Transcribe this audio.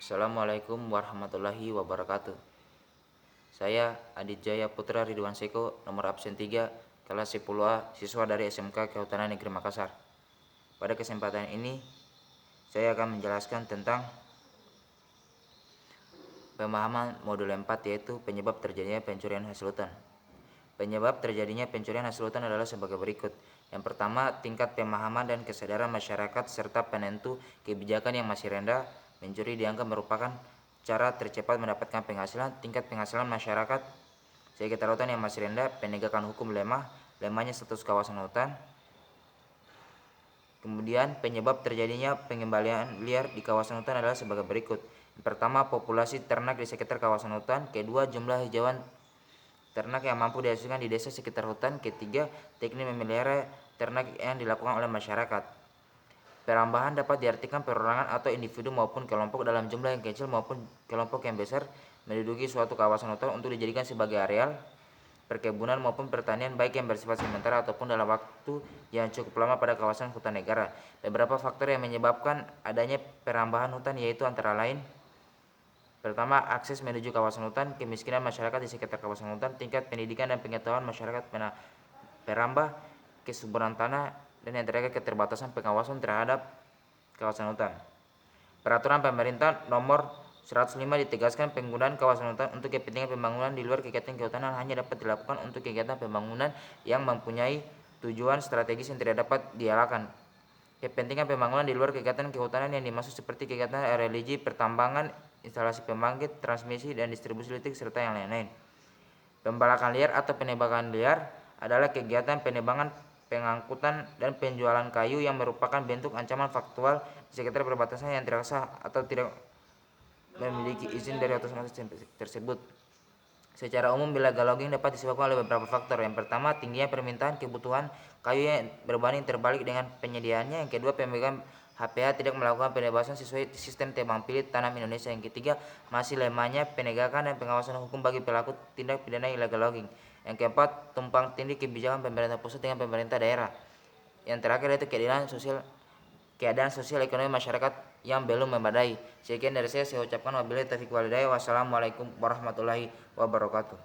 Assalamualaikum warahmatullahi wabarakatuh. Saya Adit Jaya Putra Ridwan Seko, nomor absen 3, kelas 10A, siswa dari SMK Kehutanan Negeri Makassar. Pada kesempatan ini, saya akan menjelaskan tentang pemahaman modul 4, yaitu penyebab terjadinya pencurian hasil hutan. Penyebab terjadinya pencurian hasil hutan adalah sebagai berikut. Yang pertama, tingkat pemahaman dan kesadaran masyarakat serta penentu kebijakan yang masih rendah. Mencuri dianggap merupakan cara tercepat mendapatkan penghasilan. Tingkat penghasilan masyarakat sekitar hutan yang masih rendah. Penegakan hukum lemahnya status kawasan hutan. Kemudian penyebab terjadinya pengembalian liar di kawasan hutan adalah sebagai berikut. Yang pertama, populasi ternak di sekitar kawasan hutan. Kedua, jumlah hijauan ternak yang mampu dihasilkan di desa sekitar hutan. Ketiga, teknik memelihara ternak yang dilakukan oleh masyarakat. Perambahan dapat diartikan perorangan atau individu maupun kelompok dalam jumlah yang kecil maupun kelompok yang besar menduduki suatu kawasan hutan untuk dijadikan sebagai areal perkebunan maupun pertanian, baik yang bersifat sementara ataupun dalam waktu yang cukup lama pada kawasan hutan negara. Beberapa faktor yang menyebabkan adanya perambahan hutan yaitu antara lain: pertama, akses menuju kawasan hutan, kemiskinan masyarakat di sekitar kawasan hutan, tingkat pendidikan dan pengetahuan masyarakat perambah, kesuburan tanah, dan yang terakhir keterbatasan pengawasan terhadap kawasan hutan. Peraturan Pemerintah Nomor 105 ditegaskan penggunaan kawasan hutan untuk kepentingan pembangunan di luar kegiatan kehutanan hanya dapat dilakukan untuk kegiatan pembangunan yang mempunyai tujuan strategis yang tidak dapat dielakkan. Kepentingan pembangunan di luar kegiatan kehutanan yang dimaksud seperti kegiatan religi, pertambangan, instalasi pembangkit, transmisi dan distribusi listrik, serta yang lain-lain. Pembalakan liar atau penebangan liar adalah kegiatan penebangan, pengangkutan, dan penjualan kayu yang merupakan bentuk ancaman faktual di sekitar perbatasan yang tidak sah atau tidak memiliki izin dari otoritas tersebut. Secara umum, illegal logging dapat disebabkan oleh beberapa faktor. Yang pertama, tingginya permintaan kebutuhan kayu yang berbanding terbalik dengan penyediaannya. Yang kedua, pemegang HPH tidak melakukan penebasan sesuai sistem tebang pilih tanam Indonesia. Yang ketiga, masih lemahnya penegakan dan pengawasan hukum bagi pelaku tindak pidana illegal logging. Yang keempat, tumpang tindih kebijakan pemerintah pusat dengan pemerintah daerah. Yang terakhir yaitu keadaan sosial ekonomi masyarakat yang belum memadai. Sekian dari saya ucapkan wabillahi taufiq walhidayah. Wassalamualaikum warahmatullahi wabarakatuh.